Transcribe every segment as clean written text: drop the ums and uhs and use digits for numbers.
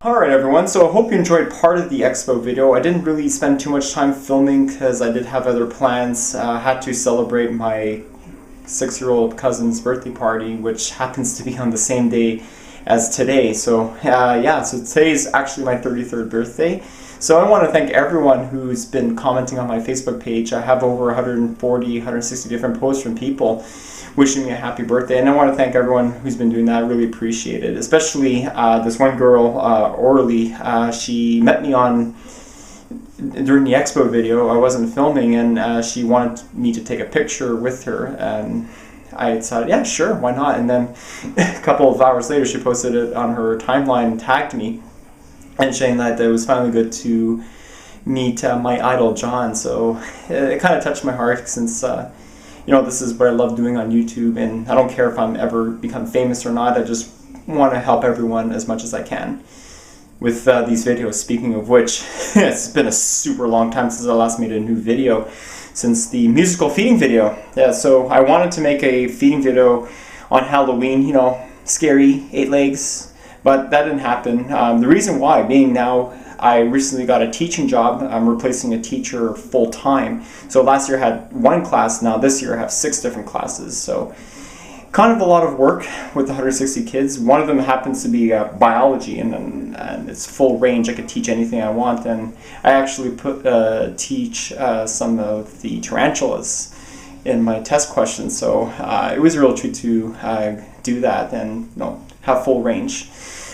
Alright everyone, so I hope you enjoyed part of the expo video. I didn't really spend too much time filming because I did have other plans. I had to celebrate my 6-year-old cousin's birthday party, which happens to be on the same day as today. So so today is actually my 33rd birthday. So I want to thank everyone who's been commenting on my Facebook page. I have over 140, 160 different posts from people wishing me a happy birthday, and I want to thank everyone who's been doing that. I really appreciate it, especially this one girl, Orly. She met me during the expo video. I wasn't filming, and she wanted me to take a picture with her, and I decided, yeah, sure, why not? And then a couple of hours later, she posted it on her timeline and tagged me, and saying that it was finally good to meet my idol, John. So it kind of touched my heart, since this is what I love doing on YouTube, and I don't care if I'm ever become famous or not. I just want to help everyone as much as I can with these videos. Speaking of which, it's been a super long time since I last made a new video, since the musical feeding video. Yeah, so I wanted to make a feeding video on Halloween, scary 8 legs, but that didn't happen. The reason why being now, I recently got a teaching job. I'm replacing a teacher full-time. So last year I had 1 class, now this year I have 6 different classes. So kind of a lot of work with 160 kids. One of them happens to be biology, and it's full range. I could teach anything I want, and I actually teach some of the tarantulas in my test questions. So it was a real treat to do that and have full range.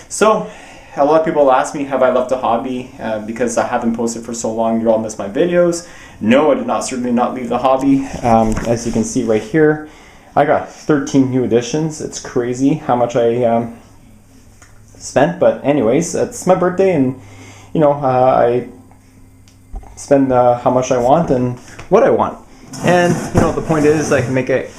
So a lot of people ask me, have I left the hobby because I haven't posted for so long? You all miss my videos. No, I did certainly not leave the hobby. As you can see right here, I got 13 new additions. It's crazy how much I spent, but anyways, it's my birthday, and I spend how much I want and what I want. And the point is, I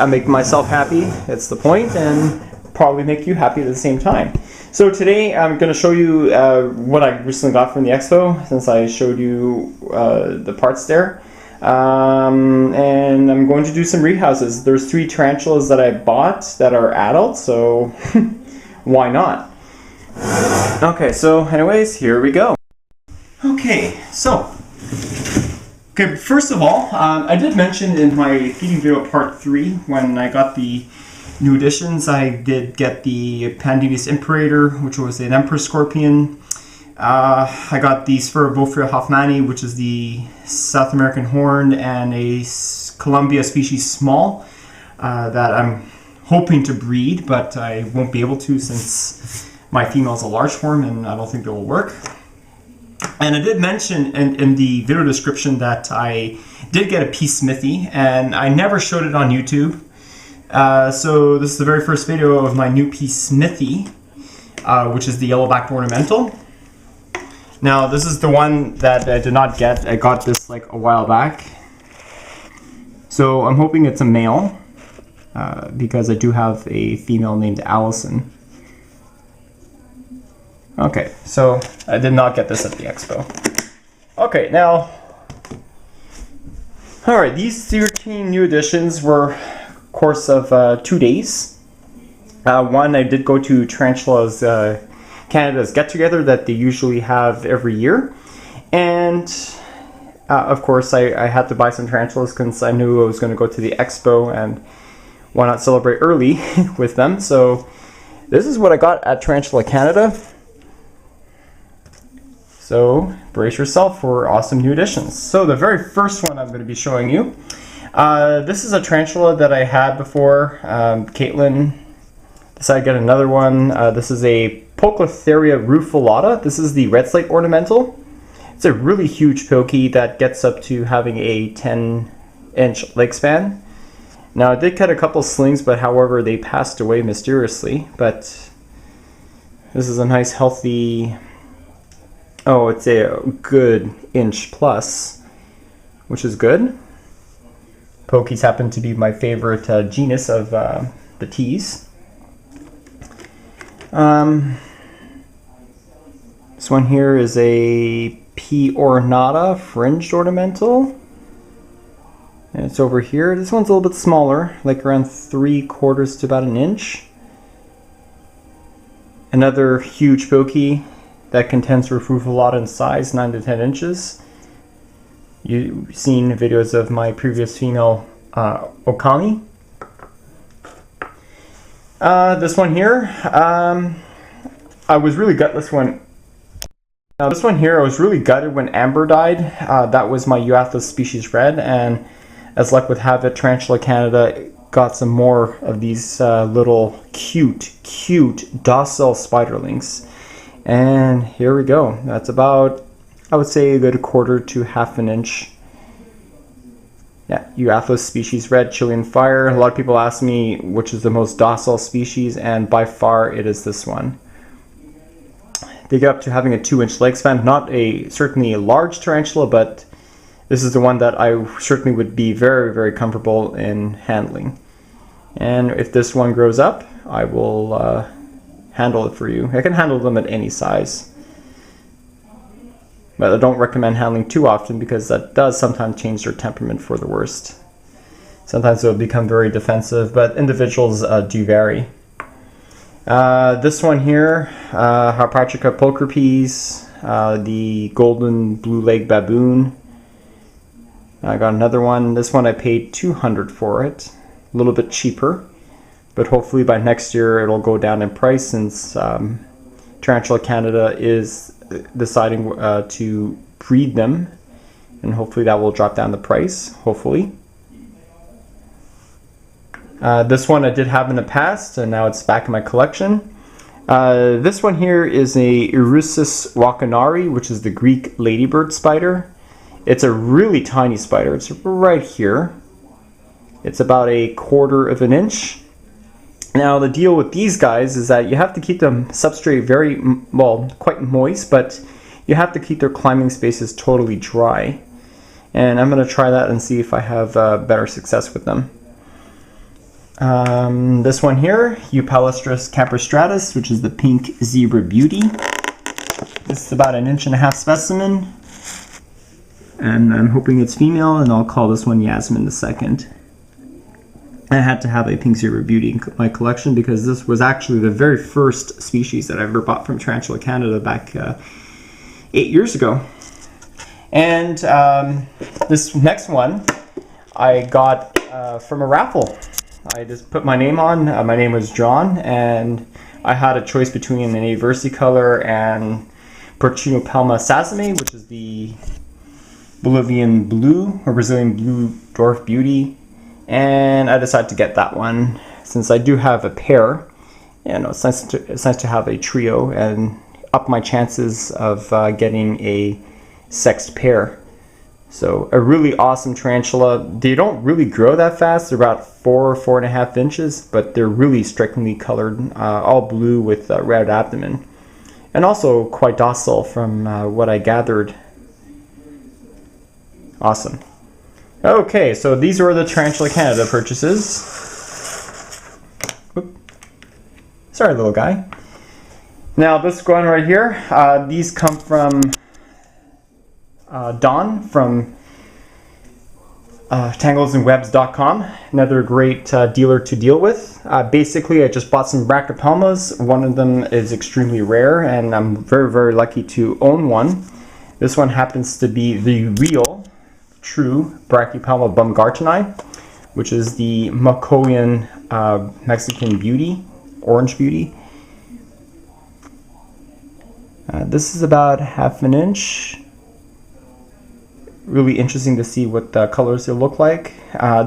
make myself happy. It's the point, and probably make you happy at the same time. So today I'm going to show you what I recently got from the expo, since I showed you the parts there. And I'm going to do some rehouses. There's 3 tarantulas that I bought that are adults, so why not? Okay, so anyways, here we go. Okay, first of all, I did mention in my feeding video part 3, when I got the new additions, I did get the Pandemius imperator, which was an emperor scorpion. I got the Ephebopus hoffmanni, which is the South American horned, and a Columbia species small that I'm hoping to breed, but I won't be able to since my female is a large form, and I don't think it will work. And I did mention in the video description that I did get a P. smithi, and I never showed it on YouTube. So this is the very first video of my new P. smithi, which is the yellow-backed ornamental. Now this is the one that I did not get. I got this like a while back. So I'm hoping it's a male, because I do have a female named Allison. Okay, so I did not get this at the expo. Okay, now, alright, these 13 new additions were course of 2 days. One, I did go to Tarantula Canada's get-together that they usually have every year, and of course I had to buy some tarantulas because I knew I was going to go to the expo, and why not celebrate early with them. So this is what I got at Tarantula Canada. So brace yourself for awesome new additions. So the very first one I'm going to be showing you, this is a tarantula that I had before. Caitlin decided to get another one. This is a Poecilotheria rufilata. This is the Redslate Ornamental. It's a really huge pokey that gets up to having a 10-inch leg span. Now I did cut a couple slings, but however they passed away mysteriously. But this is a nice healthy, it's a good inch plus, which is good. Pokies happen to be my favorite genus of the teas. This one here is a P. ornata Fringed Ornamental. And it's over here. This one's a little bit smaller, like around 3/4 to about an inch. Another huge pokey. that can tend to rufilata in size, 9 to 10 inches. You've seen videos of my previous female okami. This one here, I was really gutless when. Now this one here, I was really gutted when Amber died. That was my Euthalus species red, and as luck would have it, Tarantula Canada got some more of these little cute docile spiderlings. And here we go. That's about, I would say, a good 1/4 to 1/2 inch. Yeah, Euthalus species red, Chilean fire. A lot of people ask me which is the most docile species, and by far it is this one. They get up to having a 2-inch leg span. Not certainly a large tarantula, but this is the one that I certainly would be very comfortable in handling. And if this one grows up, I will handle it for you. I can handle them at any size, but I don't recommend handling too often because that does sometimes change their temperament for the worst. Sometimes they'll become very defensive, but individuals do vary. This one here, Harpactira pulchripes, the golden blue leg baboon. I got another one. This one I paid $200 for it, a little bit cheaper, but hopefully by next year it'll go down in price since Tarantula Canada is deciding to breed them, and hopefully that will drop down the price, hopefully. This one I did have in the past, and now it's back in my collection. This one here is a Eresus walckanaeri, which is the Greek ladybird spider. It's a really tiny spider. It's right here. It's about 1/4 inch. Now the deal with these guys is that you have to keep them substrate very, well, quite moist, but you have to keep their climbing spaces totally dry. And I'm going to try that and see if I have better success with them. This one here, Eupalaestrus campestratus, which is the pink zebra beauty. This is about 1.5 inch specimen, and I'm hoping it's female, and I'll call this one Yasmin II. I had to have a pink zebra beauty in my collection because this was actually the very first species that I ever bought from Tarantula Canada back 8 years ago. And this next one I got from a raffle. I just put my name on. My name was John, and I had a choice between an versicolor and Pterniopelma sazimai, which is the Bolivian blue or Brazilian blue dwarf beauty, and I decided to get that one since I do have a pair. And it's nice to have a trio and up my chances of getting a sexed pair. So a really awesome tarantula. They don't really grow that fast. They're about 4.5 inches, but they're really strikingly colored, all blue with red abdomen, and also quite docile from what I gathered. Awesome. Okay, so these were the Tarantula Canada purchases. Oop. Sorry, little guy. Now this one right here, these come from Don from tanglesandwebs.com, another great dealer to deal with. Basically, I just bought some Brachypelmas. One of them is extremely rare, and I'm very lucky to own one. This one happens to be the real, true Brachypelma baumgarteni, which is the Macoyan Mexican beauty, orange beauty. This is about 1/2 inch. Really interesting to see what the colors they look like.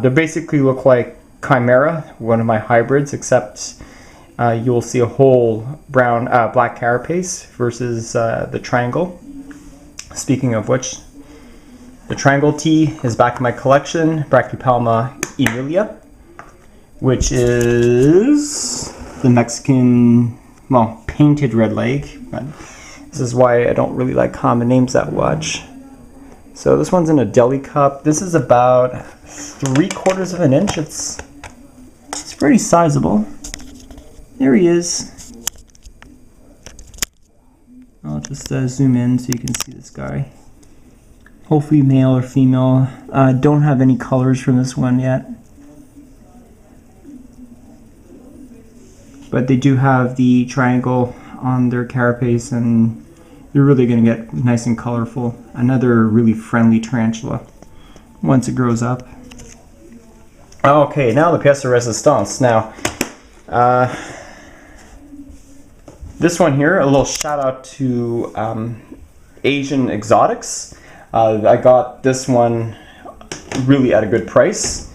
They basically look like Chimera, one of my hybrids, except you'll see a whole brown, black carapace versus the triangle. Speaking of which, the triangle T is back in my collection, Brachypelma emilia, which is the Mexican, well, painted red leg. But this is why I don't really like common names that much. So this one's in a deli cup. This is about 3/4 inch. It's pretty sizable. There he is. I'll just zoom in so you can see this guy. Hopefully male or female. Don't have any colors from this one yet, but they do have the triangle on their carapace and you're really going to get nice and colorful. Another really friendly tarantula once it grows up. Okay, now the pièce de résistance. Now, this one here, a little shout out to Asian Exotics. I got this one really at a good price.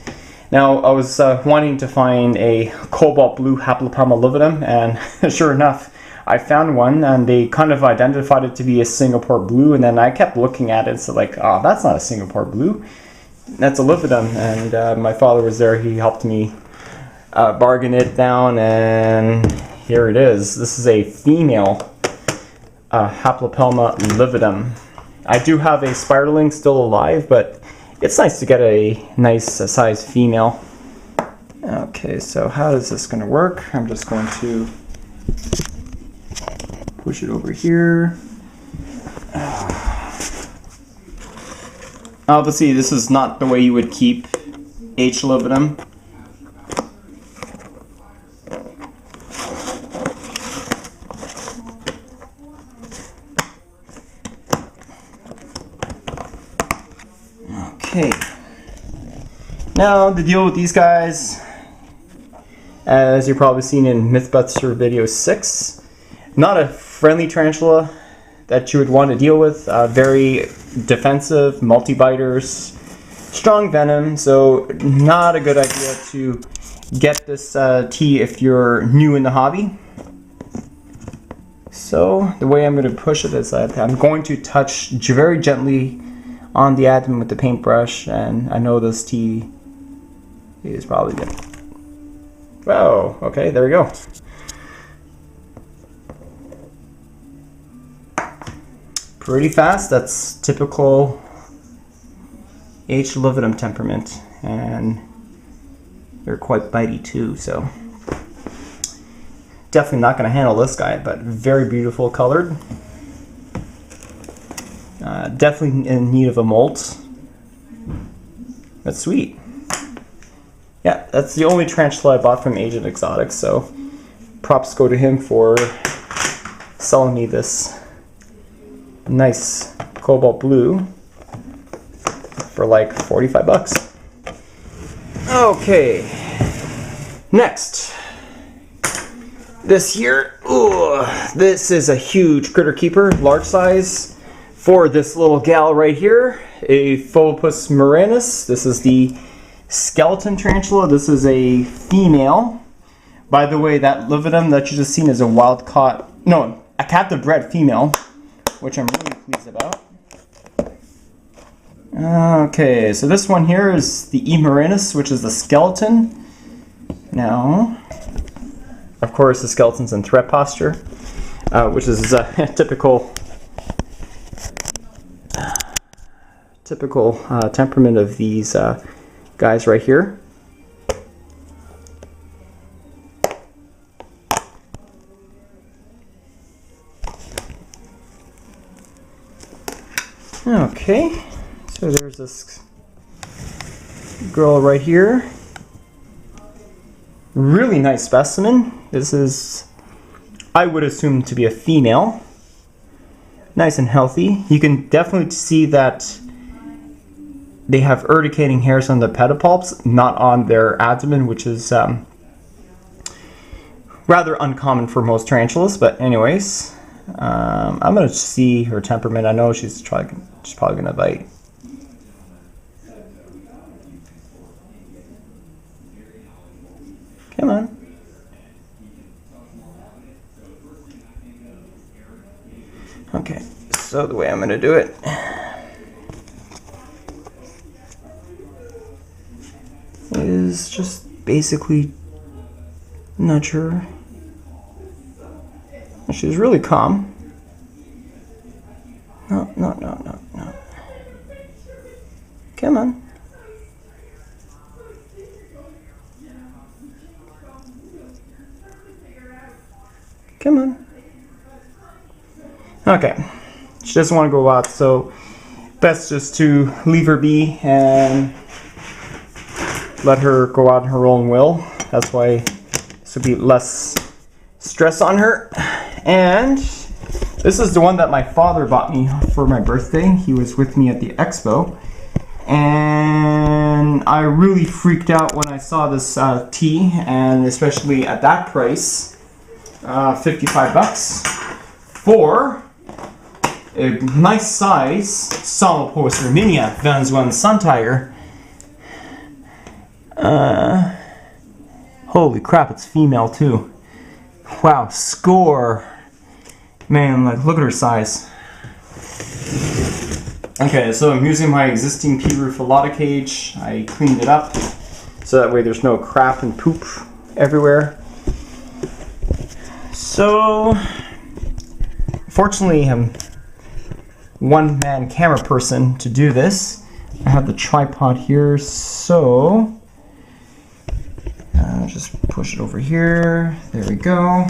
Now, I was wanting to find a Cobalt Blue Haplopelma lividum, and sure enough, I found one, and they kind of identified it to be a Singapore Blue, and then I kept looking at it and said, like, oh, that's not a Singapore Blue. That's a lividum, and my father was there. He helped me bargain it down, and here it is. This is a female Haplopelma lividum. I do have a spiderling still alive, but it's nice to get a nice size female. Okay, so how is this going to work? I'm just going to push it over here. Obviously, this is not the way you would keep H. lividum. Okay. Now, the deal with these guys, as you've probably seen in Mythbuster video 6, not a friendly tarantula that you would want to deal with. Very defensive, multi-biters, strong venom, so not a good idea to get this tea if you're new in the hobby. So the way I'm going to push it is that I'm going to touch very gently on the abdomen with the paintbrush, and I know this tea is probably good. Whoa, okay, there we go. Pretty fast. That's typical H. lividum temperament, and they're quite bitey too, so definitely not going to handle this guy, but very beautiful colored. Definitely in need of a molt. That's sweet. Yeah, that's the only tarantula I bought from Asian Exotics, so props go to him for selling me this nice Cobalt Blue for like 45 bucks. Okay, next. This here, ooh, this is a huge critter keeper, large size, for this little gal right here, Ephebopus murinus. This is the skeleton tarantula. This is a female. By the way, that lividum that you just seen is a wild caught, no, a captive bred female, which I'm really pleased about. Okay, so this one here is the E. murinus, which is the skeleton. Now, of course, the skeleton's in threat posture, which is a typical temperament of these guys right here. Okay, so there's this girl right here. Really nice specimen. This is, I would assume, to be a female. Nice and healthy. You can definitely see that they have urticating hairs on the pedipalps, not on their abdomen, which is rather uncommon for most tarantulas. But anyways, I'm gonna see her temperament. I know she's probably gonna bite. Come on. Okay, so the way I'm gonna do it is just basically nudge her. She's really calm. No. Come on. Come on. Okay. She doesn't want to go out, so best just to leave her be and let her go out in her own will. That's why this would be less stress on her. And This is the one that my father bought me for my birthday. He was with me at the expo. And I really freaked out when I saw this tea, and especially at that price, 55 bucks for a nice size Psalmopoeus irminia Venezuelan Sun Tiger. Holy crap, it's female too. Wow, score. Man, like, look at her size. Okay, so I'm using my existing P rufilata cage. I cleaned it up so that way there's no crap and poop everywhere. So, fortunately, I'm one-man camera person to do this. I have the tripod here, so just push it over here. There we go.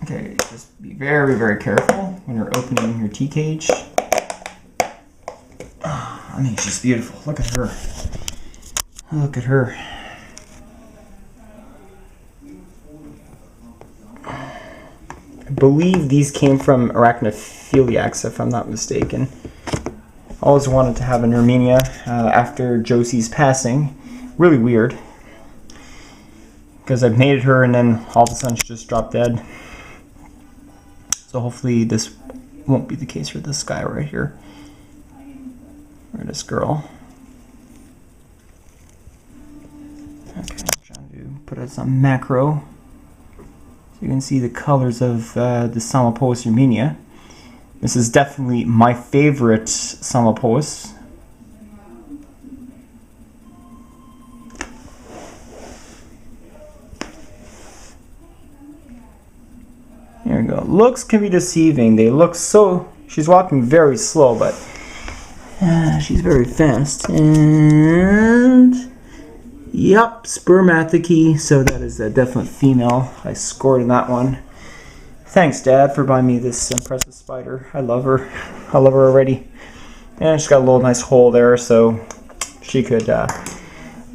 Okay, just be very, very careful when you're opening your tea cage. Oh, I mean, she's beautiful. Look at her. Look at her. I believe these came from arachnophiliacs, if I'm not mistaken. Always wanted to have an irminia after Josie's passing. Really weird. Because I mated her and then all of a sudden she just dropped dead. So hopefully this won't be the case for this guy right here. Or this girl. Okay, I'm trying to put it on macro. So you can see the colors of the Psalmopoeus irminia. This is definitely my favorite Psalmopoeus. There we go. Looks can be deceiving. They look so... She's walking very slow, but she's very fast. And... Yup, spermaticae. So that is a definite female. I scored in that one. Thanks, Dad, for buying me this impressive spider. I love her. I love her already. And she's got a little nice hole there, so she could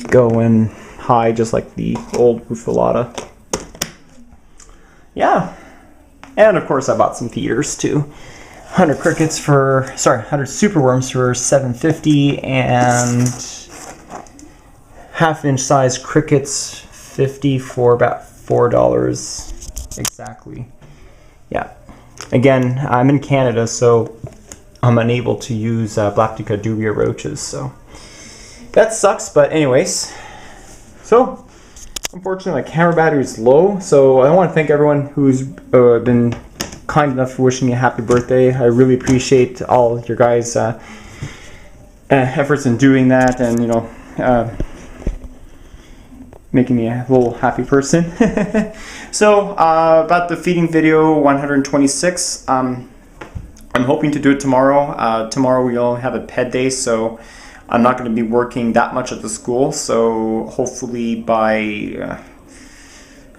go and hide just like the old rufilata. Yeah. And of course I bought some feeders too. 100 crickets for, 100 superworms for $7.50 and half-inch size crickets 50 for about $4 exactly. Yeah. Again, I'm in Canada, so I'm unable to use Blactica dubia roaches, so that sucks. But anyways, so unfortunately my camera battery is low, so I want to thank everyone who's been kind enough for wishing me a happy birthday. I really appreciate all your guys' efforts in doing that, and you know, making me a little happy person. So about the feeding video 126, I'm hoping to do it tomorrow. Tomorrow we all have a pet day, so I'm not going to be working that much at the school, so hopefully by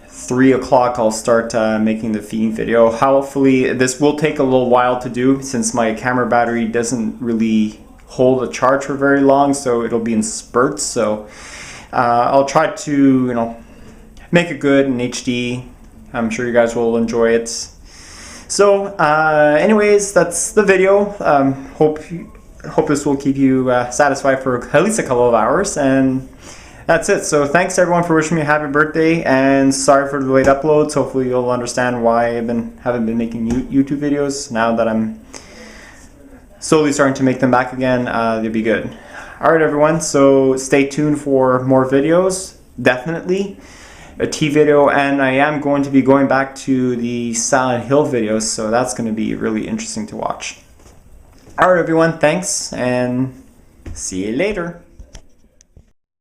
3 o'clock I'll start making the feeding video. Hopefully this will take a little while to do since my camera battery doesn't really hold a charge for very long, so it'll be in spurts. So I'll try to, you know, make it good in HD. I'm sure you guys will enjoy it. So anyways, that's the video. Hope this will keep you satisfied for at least a couple of hours, and that's it. So thanks everyone for wishing me a happy birthday, and sorry for the late uploads. Hopefully you'll understand why I haven't been making YouTube videos. Now that I'm slowly starting to make them back again, they'll be good. Alright everyone, so stay tuned for more videos, definitely. A tea video, and I am going to be going back to the Silent Hill videos, so that's going to be really interesting to watch. Alright everyone, thanks, and see you later.